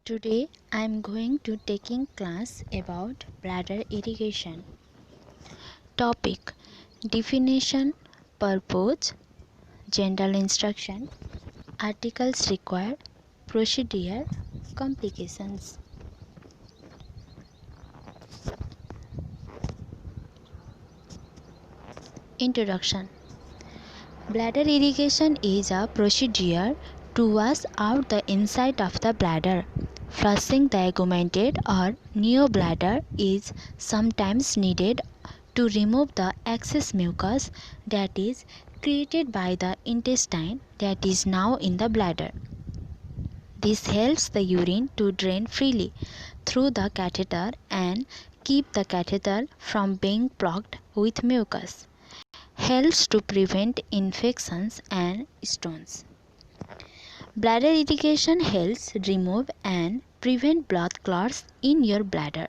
Today I am going to taking class about bladder irrigation. Topic: definition, purpose, general instruction, articles required, procedure, complications. Introduction. Bladder irrigation is a procedure to wash out the inside of the bladder. Flushing the augmented or neobladder is sometimes needed to remove the excess mucus that is created by the intestine that is now in the bladder. This helps the urine to drain freely through the catheter and keep the catheter from being blocked with mucus. Helps to prevent infections and stones. Bladder irrigation helps remove and prevent blood clots in your bladder.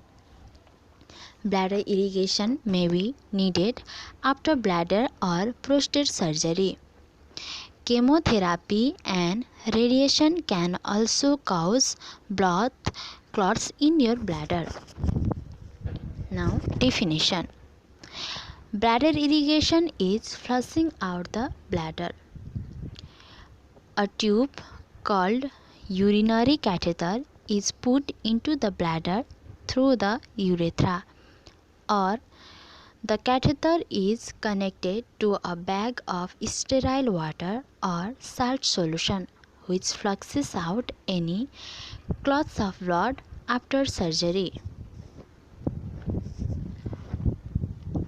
Bladder irrigation may be needed after bladder or prostate surgery. Chemotherapy and radiation can also cause blood clots in your bladder. Now, definition. Bladder irrigation is flushing out the bladder. A tube called urinary catheter is put into the bladder through the urethra, or the catheter is connected to a bag of sterile water or salt solution which flushes out any clots of blood after surgery.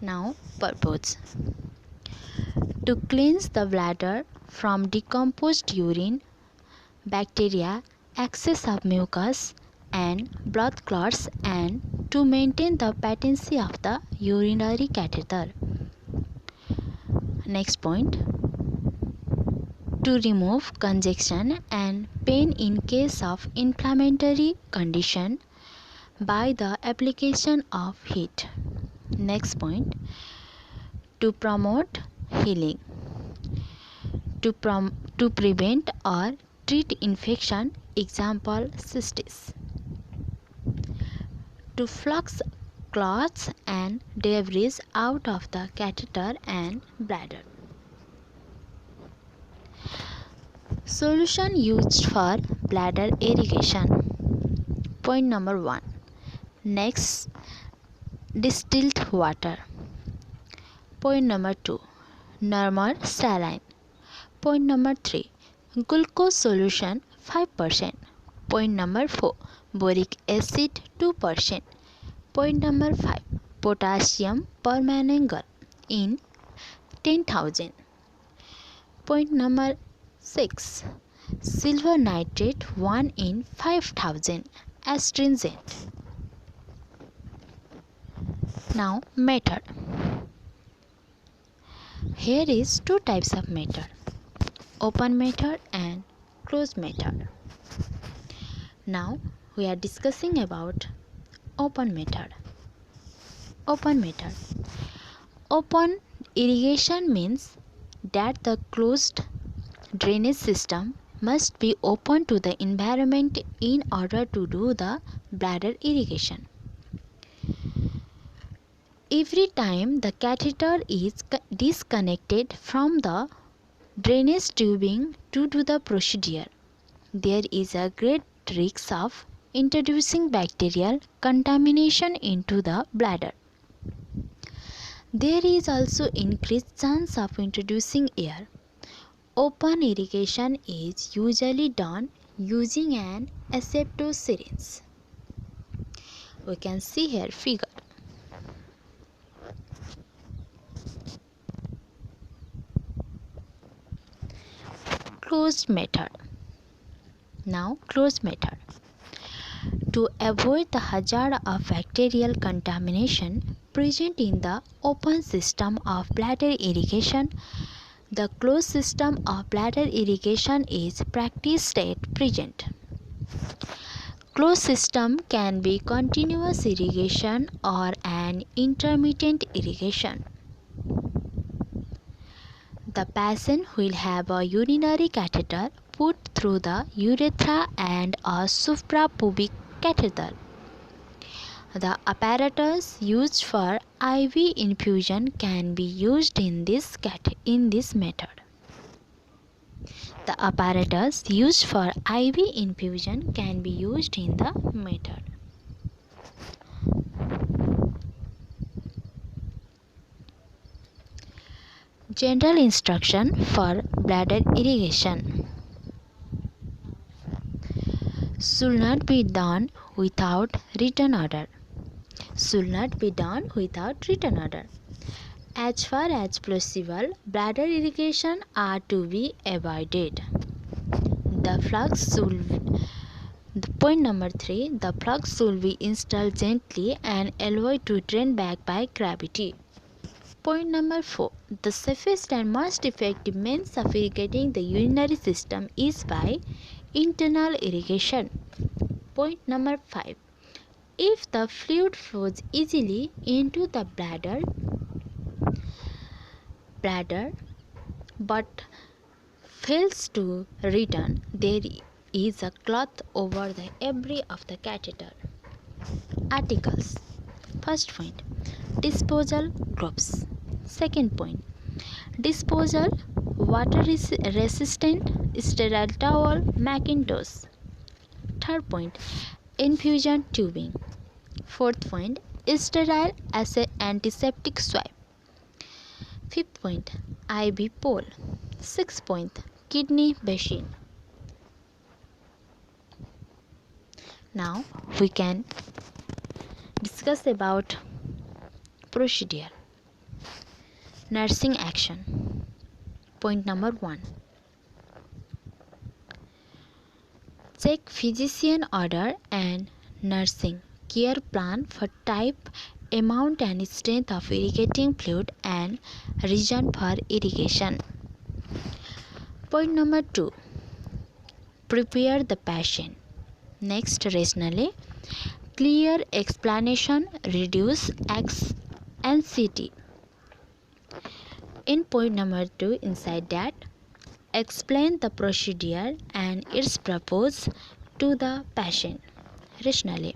Now, purpose. To cleanse the bladder from decomposed urine, bacteria, excess of mucus and blood clots, and to maintain the patency of the urinary catheter. Next point. To remove congestion and pain in case of inflammatory condition by the application of heat. Next point. To promote healing. To prevent or treat infection, example cystis. To flush clots and debris out of the catheter and bladder. Solution used for bladder irrigation. Point number 1. Next, distilled water. Point number 2. Normal saline. Point number 3. Glucose solution 5%. Point number 4. Boric acid 2%. Point number 5. Potassium permanganate in 10,000. Point number 6. Silver nitrate 1 in 5,000. Astringent. Now, method. Here is two types of method: open method and closed method. Now we are discussing about open method. Open method. Open irrigation means that the closed drainage system must be open to the environment in order to do the bladder irrigation. Every time the catheter is disconnected from the drainage tubing to do the procedure, there is a great risk of introducing bacterial contamination into the bladder. There is also increased chance of introducing air. Open irrigation is usually done using an asepto syringe. We can see here figure. Closed method. Now, closed method. To avoid the hazard of bacterial contamination present in the open system of bladder irrigation, the closed system of bladder irrigation is practiced at present. Closed system can be continuous irrigation or an intermittent irrigation. The patient will have a urinary catheter put through the urethra and a suprapubic catheter. The apparatus used for IV infusion can be used in this method. The apparatus used for IV infusion can be used in the method. General instruction for bladder irrigation should not be done without written order. Should not be done without written order. As far as possible, bladder irrigation are to be avoided. Point number 3. The flux should be installed gently and allowed to drain back by gravity. Point number 4. The safest and most effective means of irrigating the urinary system is by internal irrigation. Point number 5. If the fluid flows easily into the bladder but fails to return, there is a cloth over the abri of the catheter. Articles. First point, disposal gloves. Second point, disposal water resistant sterile towel Macintosh. Third point, infusion tubing. Fourth point, sterile antiseptic swipe. Fifth point, IV pole. Sixth point, kidney basin. Now we can discuss about procedure. Nursing action. Point number 1. Check physician order and nursing care plan for type, amount and strength of irrigating fluid and region for irrigation. Point number 2. Prepare the patient. Next, rationally, clear explanation, reduce anxiety. In point number 2, inside that, explain the procedure and its purpose to the patient. Rationally,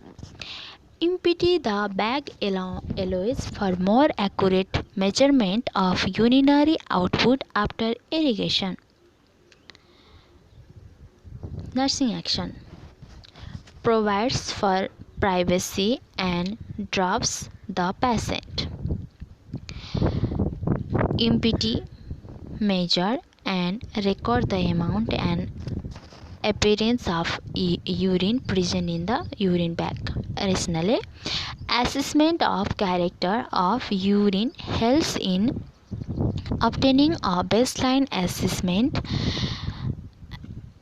empty the bag allows for more accurate measurement of urinary output after irrigation. Nursing action. Provides for privacy and drops the patient. Empty, measure and record the amount and appearance of urine present in the urine bag. Rationally, assessment of character of urine helps in obtaining a baseline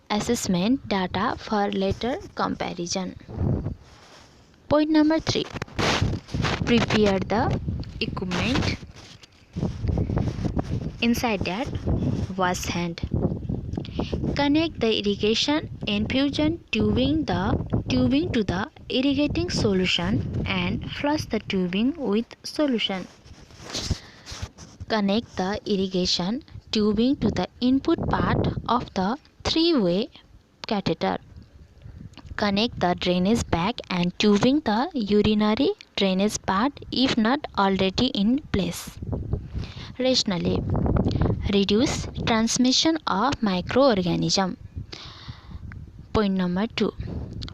assessment data for later comparison. Point number 3. Prepare the equipment. Inside that, wash hand. Connect the irrigation infusion tubing to the irrigating solution and flush the tubing with solution. Connect the irrigation tubing to the input part of the three-way catheter. Connect the drainage bag and tubing the urinary drainage part if not already in place. Rationally, reduce transmission of microorganism. Point number 2.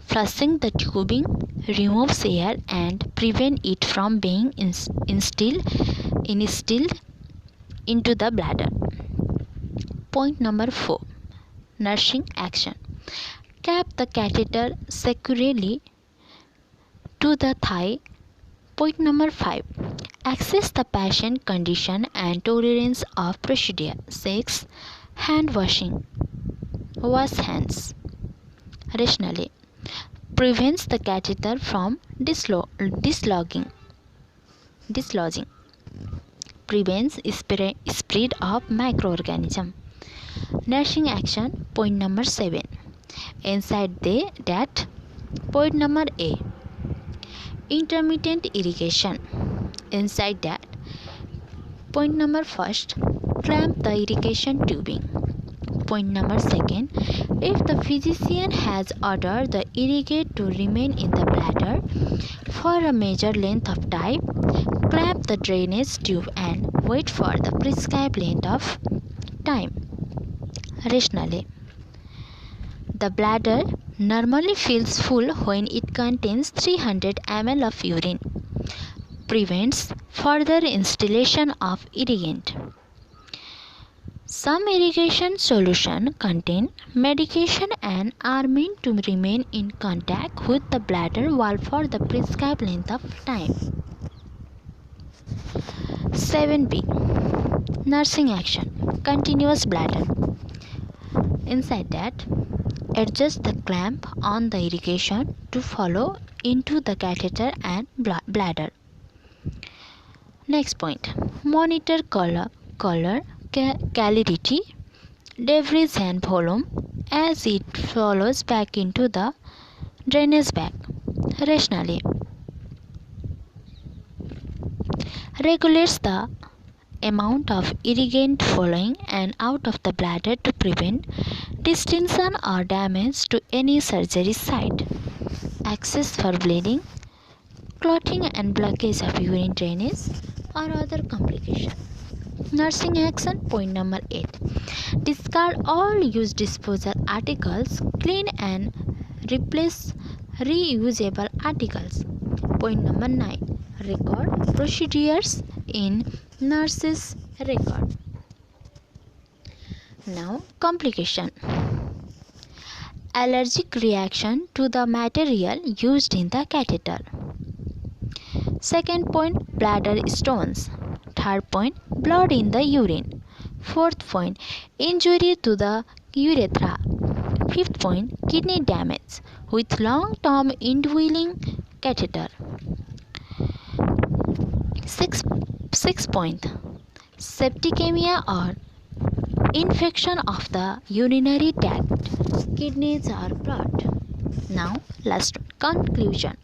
Flushing the tubing removes air and prevents it from being instilled into the bladder. Point number 4. Nursing action. Tap the catheter securely to the thigh. Point number 5. Assess the patient condition and tolerance of procedure. 6. Hand washing. Wash hands. Rationally, prevents the catheter from dislodging. Prevents spread of microorganism. Nursing action. Point number 7. Inside that, point number A. Intermittent irrigation. Inside that, point number 1. Clamp the irrigation tubing. Point number 2. If the physician has ordered the irrigate to remain in the bladder for a measured length of time, clamp the drainage tube and wait for the prescribed length of time. Rationale. The bladder normally feels full when it contains 300 ml of urine. Prevents further installation of irrigant. Some irrigation solutions contain medication and are meant to remain in contact with the bladder wall for the prescribed length of time. 7b. Nursing action. Continuous bladder. Inside that, adjust the clamp on the irrigation to follow into the catheter and bladder. Next point. Monitor color, clarity, debris and volume as it flows back into the drainage bag. Rationale. Regulates the amount of irrigant flowing and out of the bladder to prevent distension or damage to any surgery site. Access for bleeding, clotting and blockage of urine drainage or other complications. Nursing action. Point number 8. Discard all used disposal articles, clean and replace reusable articles. Point number 9. Record procedures in nurse's record. Now, complication. Allergic reaction to the material used in the catheter. Second point, bladder stones. Third point, blood in the urine. Fourth point, injury to the urethra. Fifth point, kidney damage with long-term indwelling catheter. Sixth point, septicemia or infection of the urinary tract, kidneys or blood. Now, last conclusion.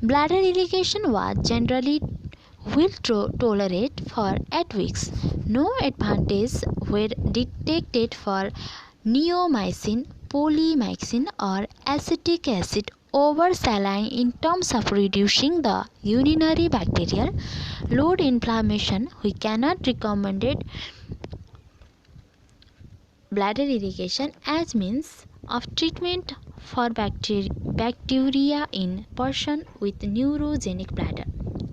Bladder irrigation was generally well tolerated for 8 weeks. No advantages were detected for neomycin, polymyxin or acetic acid over saline in terms of reducing the urinary bacterial load inflammation. We cannot recommend bladder irrigation as means of treatment for bacteria in person with neurogenic bladder.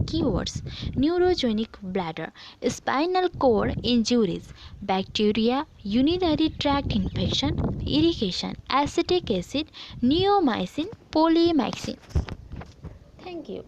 Keywords: neurogenic bladder, spinal cord injuries, bacteria, urinary tract infection, irrigation, acetic acid, neomycin, polymyxin. Thank you.